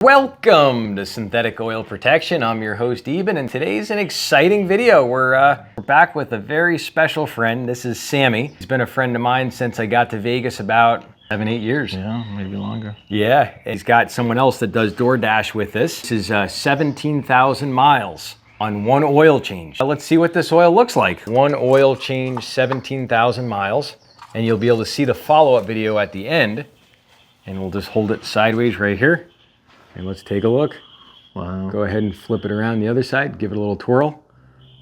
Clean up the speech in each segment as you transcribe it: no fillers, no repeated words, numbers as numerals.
Welcome to Synthetic Oil Protection. I'm your host Eben, and today's an exciting video. We're back with a very special friend. This is Sammy. He's been a friend of mine since I got to Vegas about 7-8 years. Yeah, maybe longer. Yeah, he's got someone else that does DoorDash with this. This is 17,000 miles on one oil change. Let's see what this oil looks like. One oil change, 17,000 miles, and you'll be able to see the follow-up video at the end. And we'll just hold it sideways right here. And let's take a look. Wow. Go ahead and flip it around the other side, give it a little twirl,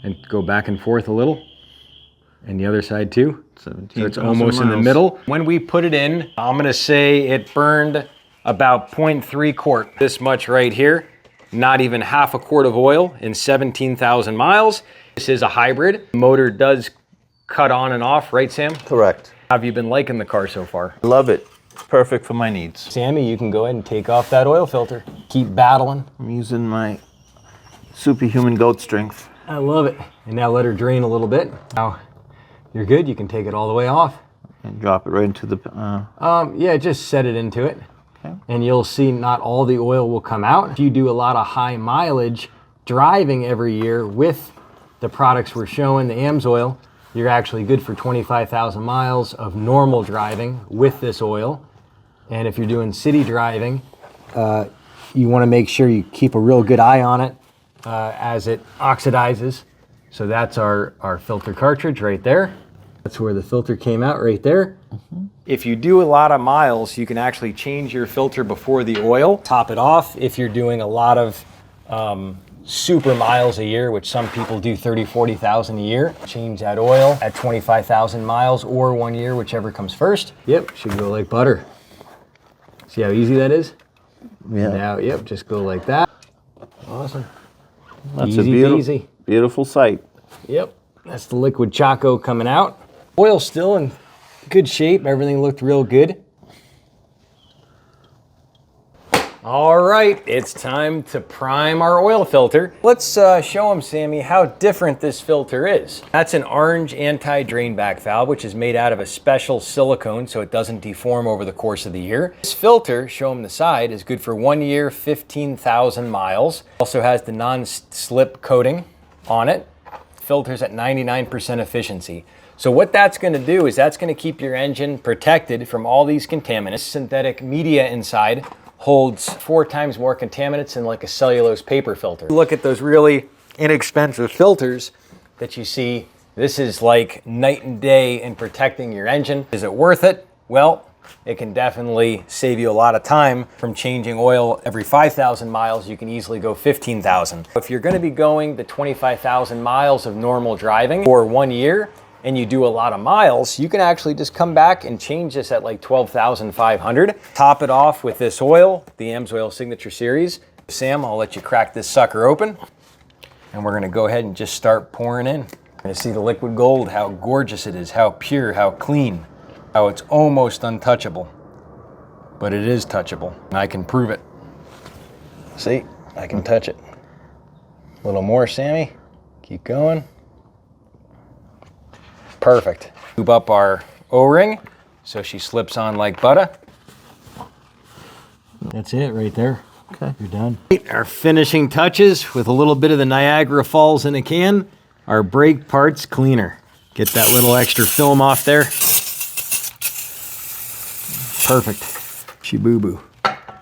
and go back and forth a little. And the other side too. 17,000 so it's almost miles. in the middle. When we put it in, I'm gonna say it burned about 0.3 quart. This much right here. Not even half a quart of oil in 17,000 miles. This is a hybrid. The motor does cut on and off, right Sam? Correct. How have you been liking the car so far? Love it. Perfect for my needs. Sammy, you can go ahead and take off that oil filter. Keep battling. I'm using my superhuman goat strength. I love it. And now let her drain a little bit. Now you're good. You can take it all the way off. And drop it right into the... Yeah, just set it into it. Okay. And you'll see not all the oil will come out. If you do a lot of high mileage driving every year with the products we're showing, the AMSOIL, you're actually good for 25,000 miles of normal driving with this oil. And if you're doing city driving, you want to make sure you keep a real good eye on it as it oxidizes. So that's our filter cartridge right there. That's where the filter came out right there. Mm-hmm. If you do a lot of miles, you can actually change your filter before the oil. Top it off if you're doing a lot of super miles a year, which some people do 30, 40,000 a year. Change that oil at 25,000 miles or 1 year, whichever comes first. Yep, should go like butter. See how easy that is? Yeah. Now, yep, just go like that. Awesome. That's Easy a peasy. beautiful sight. Yep, that's the liquid Choco coming out. Oil's still in good shape. Everything looked real good. All right, it's time to prime our oil filter. Let's show them, Sammy, how different this filter is. That's an orange anti-drain back valve, which is made out of a special silicone so it doesn't deform over the course of the year. This filter, show them the side, is good for 1 year, 15,000 miles. Also has the non-slip coating on it. Filters at 99% efficiency. So what that's gonna do is that's gonna keep your engine protected from all these contaminants. Synthetic media inside holds 4 times more contaminants than like a cellulose paper filter. Look at those really inexpensive filters that you see. This is like night and day in protecting your engine. Is it worth it? Well, it can definitely save you a lot of time. From changing oil every 5,000 miles, you can easily go 15,000. If you're gonna be going the 25,000 miles of normal driving for 1 year, and you do a lot of miles, you can actually just come back and change this at like 12,500. Top it off with this oil, the AMSOIL Signature Series. Sam, I'll let you crack this sucker open. And we're gonna go ahead and just start pouring in. You're gonna see the liquid gold, how gorgeous it is, how pure, how clean, how it's almost untouchable. But it is touchable, and I can prove it. See, I can touch it. A little more, Sammy. Keep going. Perfect. Lube up our O-ring so she slips on like butter. That's it right there. Okay. You're done. Our finishing touches with a little bit of the Niagara Falls in a can. Our brake parts cleaner. Get that little extra film off there. Perfect. Shiboo-boo.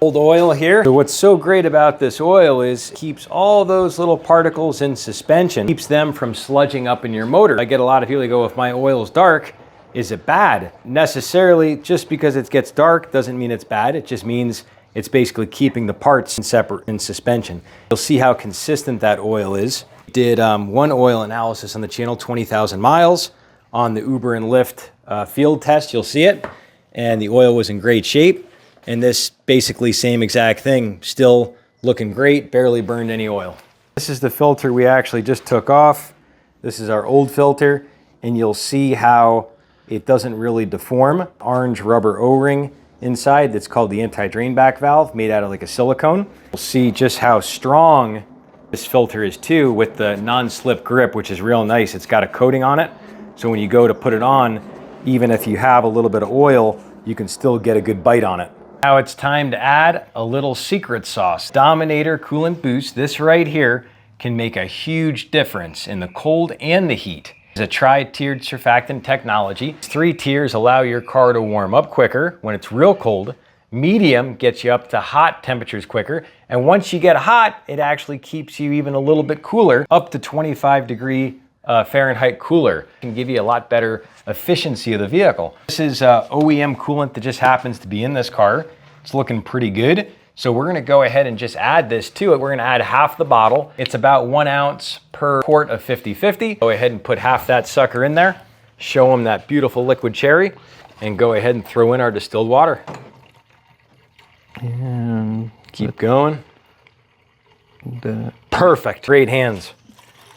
Old oil here. So what's so great about this oil is it keeps all those little particles in suspension, keeps them from sludging up in your motor. I get a lot of people that go, if my oil's dark, is it bad? Necessarily, just because it gets dark doesn't mean it's bad. It just means it's basically keeping the parts separate in suspension. You'll see how consistent that oil is. Did one oil analysis on the channel, 20,000 miles. On the Uber and Lyft field test, you'll see it. And the oil was in great shape. And this basically same exact thing, still looking great, barely burned any oil. This is the filter we actually just took off. This is our old filter, and you'll see how it doesn't really deform. Orange rubber O-ring inside that's called the anti-drain back valve, made out of like a silicone. You'll see just how strong this filter is too with the non-slip grip, which is real nice. It's got a coating on it. So when you go to put it on, even if you have a little bit of oil, you can still get a good bite on it. Now it's time to add a little secret sauce. Dominator Coolant Boost, this right here, can make a huge difference in the cold and the heat. It's a tri-tiered surfactant technology. 3 tiers allow your car to warm up quicker when it's real cold. Medium gets you up to hot temperatures quicker. And once you get hot, it actually keeps you even a little bit cooler, up to 25-degree Fahrenheit cooler. It can give you a lot better efficiency of the vehicle. This is OEM coolant that just happens to be in this car. It's looking pretty good. So we're gonna go ahead and just add this to it. We're gonna add half the bottle. It's about 1 ounce per quart of 50/50. Go ahead and put half that sucker in there. Show them that beautiful liquid cherry and go ahead and throw in our distilled water. And keep going. Perfect, great hands.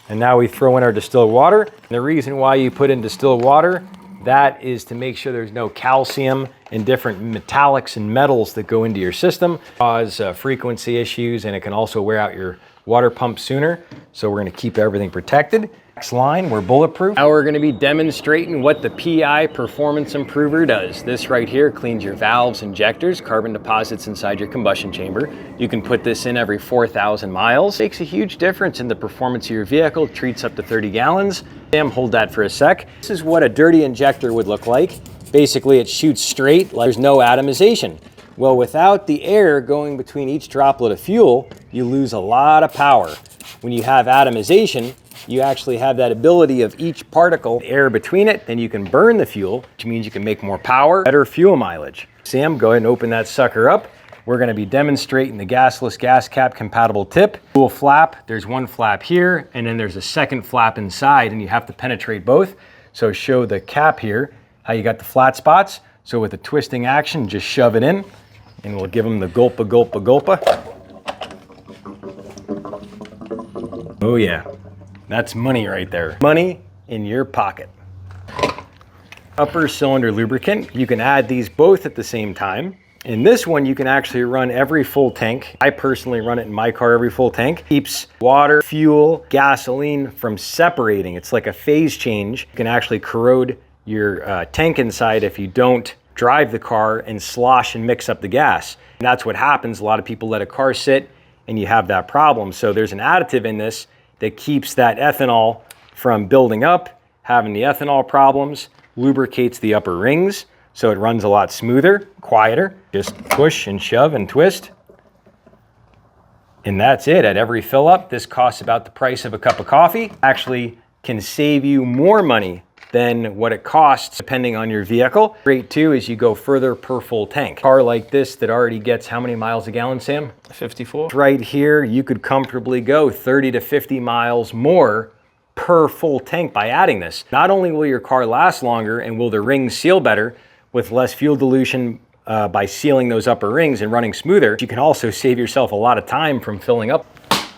And now we throw in our distilled water. And the reason why you put in distilled water, that is to make sure there's no calcium and different metallics and metals that go into your system, cause frequency issues, and it can also wear out your water pump sooner. So we're gonna keep everything protected. Next line, we're bulletproof. Now we're gonna be demonstrating what the PI Performance Improver does. This right here cleans your valves, injectors, carbon deposits inside your combustion chamber. You can put this in every 4,000 miles. Makes a huge difference in the performance of your vehicle. Treats up to 30 gallons. Sam, hold that for a sec. This is what a dirty injector would look like. Basically, it shoots straight, like there's no atomization. Well, without the air going between each droplet of fuel, you lose a lot of power. When you have atomization, you actually have that ability of each particle, air between it, then you can burn the fuel, which means you can make more power, better fuel mileage. Sam, go ahead and open that sucker up. We're gonna be demonstrating the gasless gas cap compatible tip. Dual flap, there's one flap here, and then there's a second flap inside, and you have to penetrate both. So show the cap here, how you got the flat spots. So with the twisting action, just shove it in, and we'll give them the gulpa, gulpa, gulpa. Oh yeah. That's money right there. Money in your pocket. Upper cylinder lubricant, you can add these both at the same time. In this one, you can actually run every full tank. I personally run it in my car every full tank. Keeps water, fuel, gasoline from separating. It's like a phase change. You can actually corrode your tank inside if you don't drive the car and slosh and mix up the gas. And that's what happens. A lot of people let a car sit and you have that problem. So there's an additive in this that keeps that ethanol from building up, having the ethanol problems, lubricates the upper rings, so it runs a lot smoother, quieter. Just push and shove and twist. And that's it. At every fill up, this costs about the price of a cup of coffee. Actually can save you more money than what it costs depending on your vehicle. Great too is you go further per full tank. A car like this that already gets how many miles a gallon, Sam? 54. Right here, you could comfortably go 30 to 50 miles more per full tank by adding this. Not only will your car last longer and will the rings seal better with less fuel dilution by sealing those upper rings and running smoother, you can also save yourself a lot of time from filling up.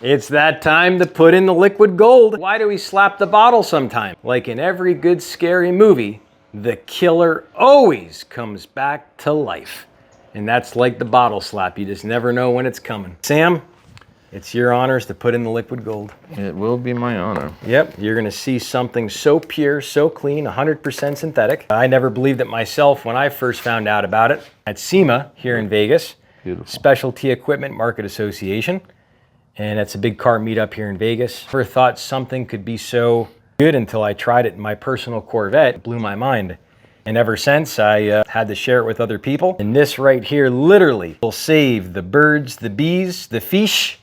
It's that time to put in the liquid gold. Why do we slap the bottle sometime? Like in every good scary movie, the killer always comes back to life. And that's like the bottle slap. You just never know when it's coming. Sam, it's your honors to put in the liquid gold. It will be my honor. Yep, you're gonna see something so pure, so clean, 100% synthetic. I never believed it myself when I first found out about it at SEMA here in Vegas. Beautiful. Specialty Equipment Market Association. And it's a big car meetup here in Vegas. Never thought something could be so good until I tried it in my personal Corvette. It blew my mind. And ever since, I had to share it with other people. And this right here literally will save the birds, the bees, the fish,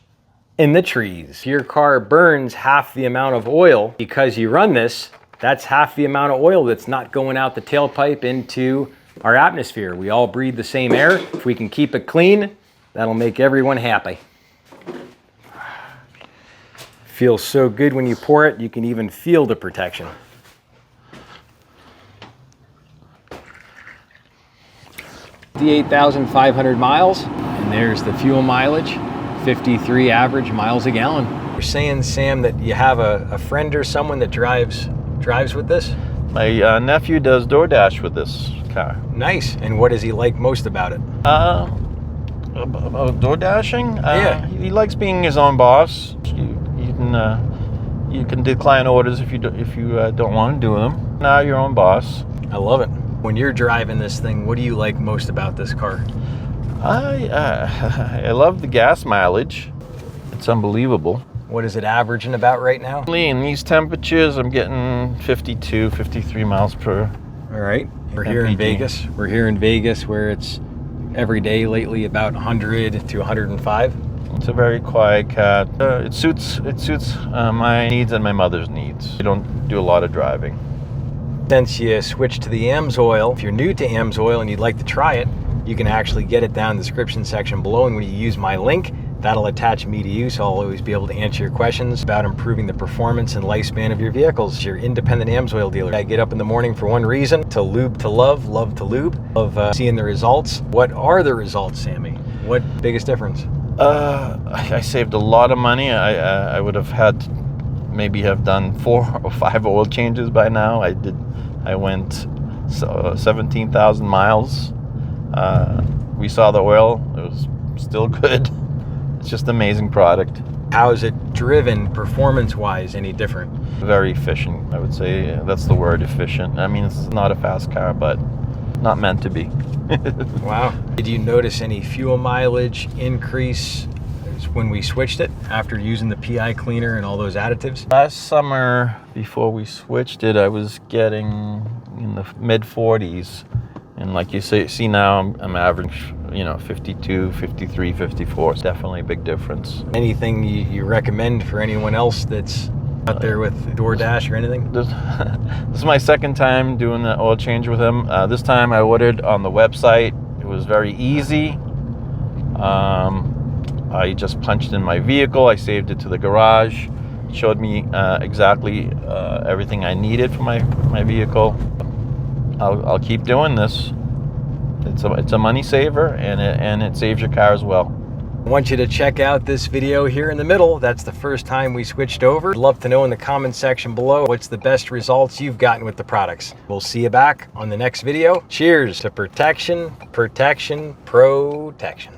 and the trees. If your car burns half the amount of oil because you run this, that's half the amount of oil that's not going out the tailpipe into our atmosphere. We all breathe the same air. If we can keep it clean, that'll make everyone happy. Feels so good when you pour it, you can even feel the protection. The 8,500 miles, and there's the fuel mileage, 53 average miles a gallon. You're saying, Sam, that you have a friend or someone that drives with this? My nephew does DoorDash with this car. Nice. And what does he like most about it? About door dashing? Yeah. He likes being his own boss. You can decline orders if you don't want to do them. Now you're your own boss. I love it. When you're driving this thing, what do you like most about this car? I love the gas mileage. It's unbelievable. What is it averaging about right now? In these temperatures, I'm getting 52, 53 miles per. All right. We're here in Vegas. We're here in Vegas where it's every day lately about 100 to 105. It's a very quiet cat. It suits my needs and my mother's needs. You don't do a lot of driving. Since you switched to the AMSOIL, if you're new to AMSOIL and you'd like to try it, you can actually get it down in the description section below, and when you use my link, that'll attach me to you, so I'll always be able to answer your questions about improving the performance and lifespan of your vehicles. Your independent AMSOIL dealer. I get up in the morning for one reason, to lube to love to lube. Love seeing the results. What are the results, Sammy? What biggest difference? I saved a lot of money. I would have had to maybe have done 4 or 5 oil changes by now. I went 17,000 miles. We saw the oil. It was still good. It's just an amazing product. How is it driven performance-wise any different? Very efficient, I would say. That's the word, efficient. I mean, it's not a fast car, but not meant to be. Wow. Did you notice any fuel mileage increase when we switched it after using the PI cleaner and all those additives? Last summer, before we switched it, I was getting in the mid 40s. And like you see now, I'm average, 52, 53, 54. It's definitely a big difference. Anything you recommend for anyone else that's out there with DoorDash or anything? This is my second time doing the oil change with him. This time I ordered on the website. It was very easy. I just punched in my vehicle. I saved it to the garage. It showed me exactly everything I needed for my vehicle. I'll keep doing this. It's a money saver, and it saves your car as well. I want you to check out this video here in the middle. That's the first time we switched over. I'd love to know in the comment section below what's the best results you've gotten with the products. We'll see you back on the next video. Cheers to protection, protection, protection.